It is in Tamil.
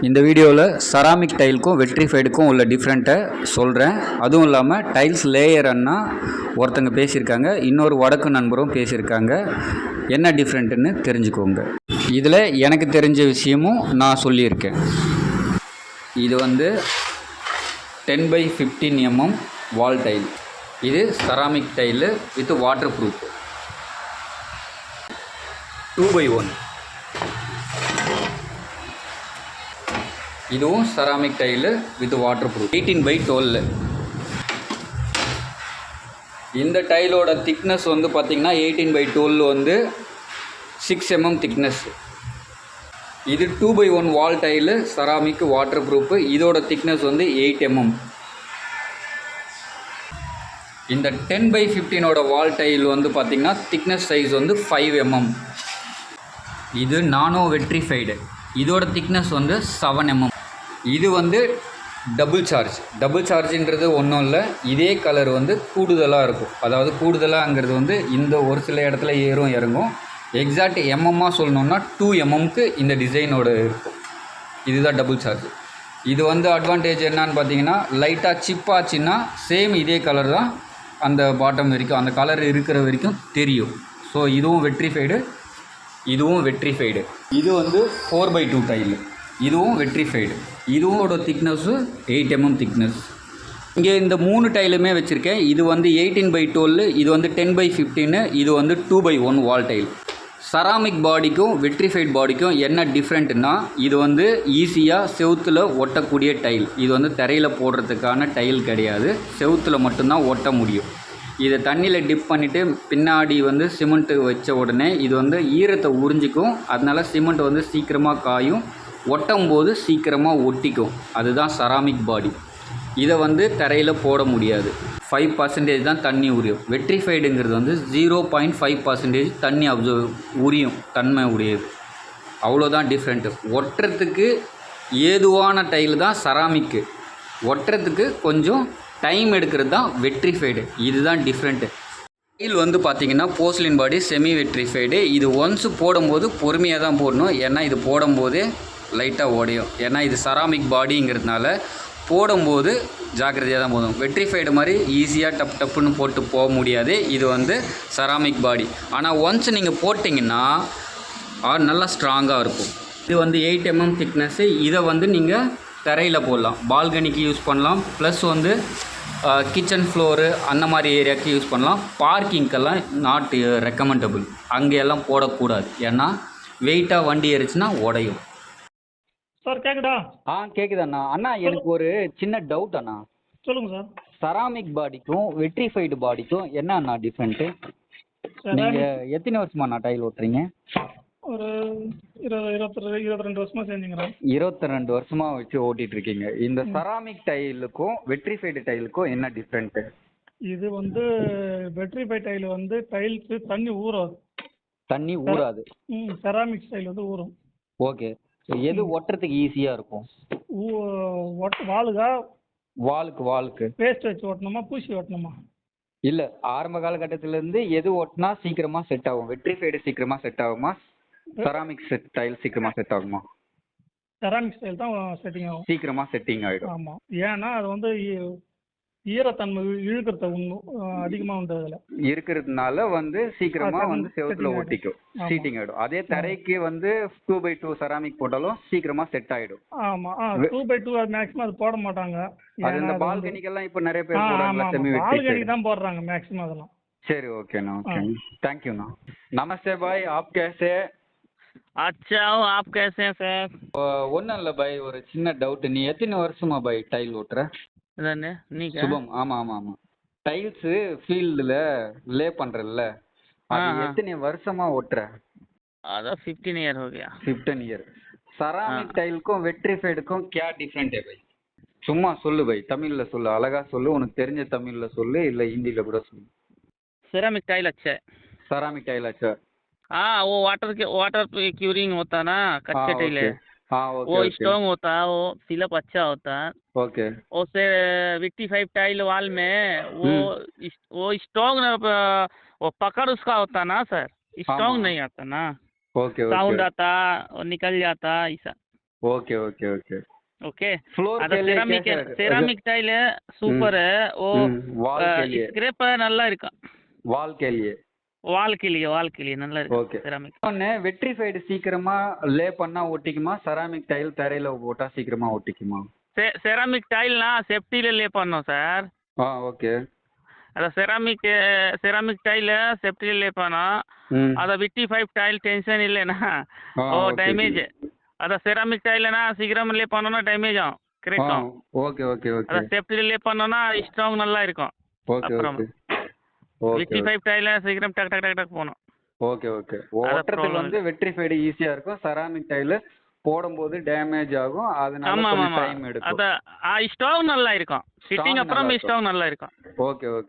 இந்த வீடியோவில் செராமிக் டைலுக்கும் வெட்ரிஃபைடுக்கும் உள்ள டிஃப்ரெண்ட்டை சொல்கிறேன். அதுவும் இல்லாமல் டைல்ஸ் லேயர் அண்ணா ஒருத்தங்க பேசியிருக்காங்க, இன்னொரு வடக்கு நண்பரும் பேசியிருக்காங்க. என்ன டிஃப்ரெண்ட்டுன்னு தெரிஞ்சுக்கோங்க. இதில் எனக்கு தெரிஞ்ச விஷயமும் நான் சொல்லியிருக்கேன். இது 10x15 mm வால் டைல். இது ceramic tile with water proof 2x1. இதுவும் ceramic tile with water proof 18x12. இந்த டைலோட திக்னஸ் பார்த்திங்கன்னா 18x12 6 mm திக்னஸ். இது 2x1 வால் டைலு செராமிக் வாட்டர் ப்ரூஃப். இதோட திக்னஸ் 8 mm. இந்த 10x15 வால் டைல் பார்த்திங்கன்னா திக்னஸ் சைஸ் 5 mm. இது நானோ வெட்ரிஃபைடு. இதோட திக்னஸ் 7 mm. இது டபுள் சார்ஜ். டபுள் சார்ஜுன்றது ஒன்றும் இல்லை, இதே கலர் கூடுதலாக இருக்கும். அதாவது கூடுதலாங்கிறது இந்த ஒரு சில இடத்துல ஏறும் இறங்கும். எக்ஸாக்ட் எம்எம்மாக சொல்லணுன்னா 2 mmக்கு இந்த டிசைனோட இருக்கும். இதுதான் டபுள் சார்ஜ். இது அட்வான்டேஜ் என்னான்னு பார்த்தீங்கன்னா, லைட்டாக சிப் ஆச்சுன்னா சேம் இதே கலர் தான் அந்த பாட்டம் வரைக்கும், அந்த கலர் இருக்கிற வரைக்கும் தெரியும். ஸோ இதுவும் வெட்ரிஃபைடு, இதுவும் வெட்ரிஃபைடு. இது 4x2 டைலு. இதுவும் வெட்ரிஃபைடு. இதுவோட திக்னஸ்ஸு 8 mm திக்னஸ். இங்கே இந்த 3 டைலுமே வச்சுருக்கேன். இது 18x12, இது 10x15, இது 2x1 வால் டைல். செராமிக் பாடிக்கும் வெட்ரிஃபைட் பாடிக்கும் என்ன டிஃப்ரெண்ட்னா, இது ஈஸியாக செவுத்தில் ஒட்டக்கூடிய டைல். இது தரையில் போடுறதுக்கான டைல் கிடையாது, செவுத்தில் மட்டும்தான் ஒட்ட முடியும். இதை தண்ணியில் டிப் பண்ணிவிட்டு பின்னாடி சிமெண்ட்டு வச்ச உடனே இது ஈரத்தை உறிஞ்சிக்கும். அதனால சிமெண்ட் சீக்கிரமாக காயும், ஒட்டும் போது சீக்கிரமாக ஒட்டிக்கும். அதுதான் செராமிக் பாடி. இதை தரையில் போட முடியாது. 5% தான் தண்ணி உரியும். வெட்ரிஃபைடுங்கிறது 0.5% தண்ணி உரியும் தன்மை உடையது. அவ்வளோதான் டிஃப்ரெண்ட்டு. ஒட்டுறதுக்கு ஏதுவான டைல் தான் செராமிக்கு, ஒட்டுறதுக்கு கொஞ்சம் டைம் எடுக்கிறது தான் வெட்ரிஃபைடு. இதுதான் டிஃப்ரெண்ட்டு. டைல் பார்த்திங்கன்னா போர்சிலின் பாடி செமி வெட்ரிஃபைடு. இது ஒன்ஸு போடும்போது பொறுமையாக தான் போடணும், ஏன்னா இது போடும்போதே லைட்டாக உடையும். ஏன்னா இது செராமிக் பாடிங்கிறதுனால போடும்போது ஜாக்கிரதையாக தான் போதும். வெட்ரிஃபைடு மாதிரி ஈஸியாக டப்புன்னு போட்டு போக முடியாது. இது செராமிக் பாடி. ஆனால் ஒன்ஸ் நீங்கள் போட்டிங்கன்னா நல்லா ஸ்ட்ராங்காக இருக்கும். இது 8 mm திக்னஸ்ஸு. இதை நீங்கள் தரையில் போடலாம், பால்கனிக்கு யூஸ் பண்ணலாம், ப்ளஸ் கிச்சன் ஃப்ளோரு அந்த மாதிரி ஏரியாவுக்கு யூஸ் பண்ணலாம். பார்க்கிங்கெல்லாம் நாட் ரெக்கமெண்டபிள். அங்கெல்லாம் போடக்கூடாது, ஏன்னா வெயிட்டாக வண்டி ஏறிச்சுன்னா உடையும். சார் கேக்குதா? கேக்குது அண்ணா. அண்ணா எனக்கு ஒரு சின்ன டவுட் அண்ணா. சொல்லுங்க சார். செராமிக் பாடிக்கும் வெட்ரிஃபைடு பாடிக்கும் என்ன அண்ணா டிஃப்ரெண்ட்டு? நீங்க எத்தனை வருஷமா அண்ணா டைல் ஓட்டுறீங்க? ஒரு 22 வருஷமா செஞ்சுங்கிறேன். 22 வருஷமா வச்சு ஓட்டிட்டு இருக்கீங்க. இந்த செராமிக் டைலுக்கும் வெட்ரிஃபைடு டைலுக்கும் என்ன டிஃப்ரெண்ட்டு? இது வெட்ரிஃபைட் டைல் டைல்ஸ் தண்ணி ஊறாது. தண்ணி ஊறாது. செராமிக் டைல் ஊறும். ஓகே. எது ஒட்டுறதுக்கு ஈஸியா இருக்கும்? வாலுக்கு பேஸ்ட் வச்சு ஓட்டணுமா பூசி ஓட்டணுமா? இல்ல, ஆரம்ப காலகட்டத்தில இருந்து எது ஓட்டினா சீக்கிரமா செட் ஆகும்? வெட்ரிஃபைடு சீக்கிரமா செட் ஆகுமா, செராமிக் டைல் சீக்கிரமா செட் ஆகுமா? செராமிக் ஸ்டைல் தான் செட்டிங் ஆகும், சீக்கிரமா செட்டிங் ஆயிடும். ஆமா, ஏன்னா அது ஈரத்தன்மை இழுக்கிறத அதிகமா அதுல இருக்கிறதுனால சீக்கிரமா செவத்துல ஒட்டிக்கும், சீட்டிங் ஆயிடும். அதே தரைக்கு 2x2 செராமிக் போட்டாலும் சீக்கிரமா செட் ஆயிடும். ஆமா, 2x2 மேக்ஸிமம் அது போட மாட்டாங்க. அது இந்த பால்கனிக்கெல்லாம் இப்ப நிறைய பேர் போடுறாங்க, செமி பால்கனிக்கு தான் போடுறாங்க மேக்ஸிமம் அதெல்லாம். சரி, ஓகேண்ணா, ஓகே, தேங்க்யூண்ணா. நமஸ்தே பாய், ஆப் கேசே? अच्छा हूँ, आप कैसे हैं सर? ஒன்றும் இல்லை பாய், ஒரு சின்ன டவுட். நீ எத்தனை வருஷமா பாய் டைல் ஓட்டுற? சுபம். ஆமா ஆமா ஆமா. டைல்ஸ் ஃபீல்டுல லே பண்றல்ல, அது எத்தனை வருஷமா ஓட்டுற? அதான் 15 இயர் हो गया. 15 இயர். செராமிக் டைலுக்கும் வெட்ரிஃபைடுக்கும் क्या डिफरेंट है भाई? சும்மா சொல்லு பாய், தமிழ்ல சொல்லு, அழகா சொல்லு, உனக்கு தெரிஞ்ச தமிழ்ல சொல்லு, இல்ல ஹிந்தில கூட சொல்லு. सेरामिक टाइल अच्छा है. सेरामिक टाइल अच्छा? हाँ, वो वाटर क्यूरिंग होता है ना, कच्चे टाइल है. हाँ, ओके, वो स्ट्रॉन्ग होता है, वो सिलप अच्छा होता है. ओके. उससे 55 टाइल वाल में वो स्ट्रॉन्ग वो पकड़ उसका होता ना सर, स्ट्रॉन्ग नहीं आता ना. ओके, साउंड आता और निकल जाता ऐसा. Okay okay okay okay floor अदा के लिए सेरामिक कैसा है? सेरामिक टाइल है सुपर है वो वॉल के लिए स्क्रैप நல்லா இருக்கா வால் के लिए வால் के लिए நல்லா இருக்கு ஓகே செராமிக் ஒன்று வெட்ரிஃபைடு சீக்கிரமா லே பண்ணா ஒட்டிக்குமா செராமிக் டைல் தரையில போட்டா சீக்கிரமா ஒட்டிக்குமா செராமிக் டைல்னா சேஃப்டில லே பண்ணோம் சார் ஓகே अदा सेरामिक टाइल सेफ्टी ले पाना अदा विट्टी 5 टाइल टेंशन இல்லனா ओ डैमेज अदा सेरामिक टाइल ना சீக்கிரம் ले பண்ணனும் डैमेज ஆகும் கிரேக்கும் ஓகே ஓகே ஓகே अदा सेफ्टी ले பண்ணனும்னா ஸ்ட்ராங் நல்லா இருக்கும் ஓகே ஓகே விட்டி 5 டைல் சீக்கிரம் டக் டக் டக் டக் போணும் ஓகே ஓகே ஓட்டறதுக்கு வந்து வெட்ரிஃபைடு ஈஸியா இருக்கும் செராமிக் டைல் போடும்போது டேமேஜ் ஆகும் அதனால கொஞ்சம் டைம் எடுக்கும் அத ஸ்ட்ராங் நல்லா இருக்கும் ஃபிட்டிங் அப்புறம் ஸ்ட்ராங் நல்லா இருக்கும் ஓகே ஓகே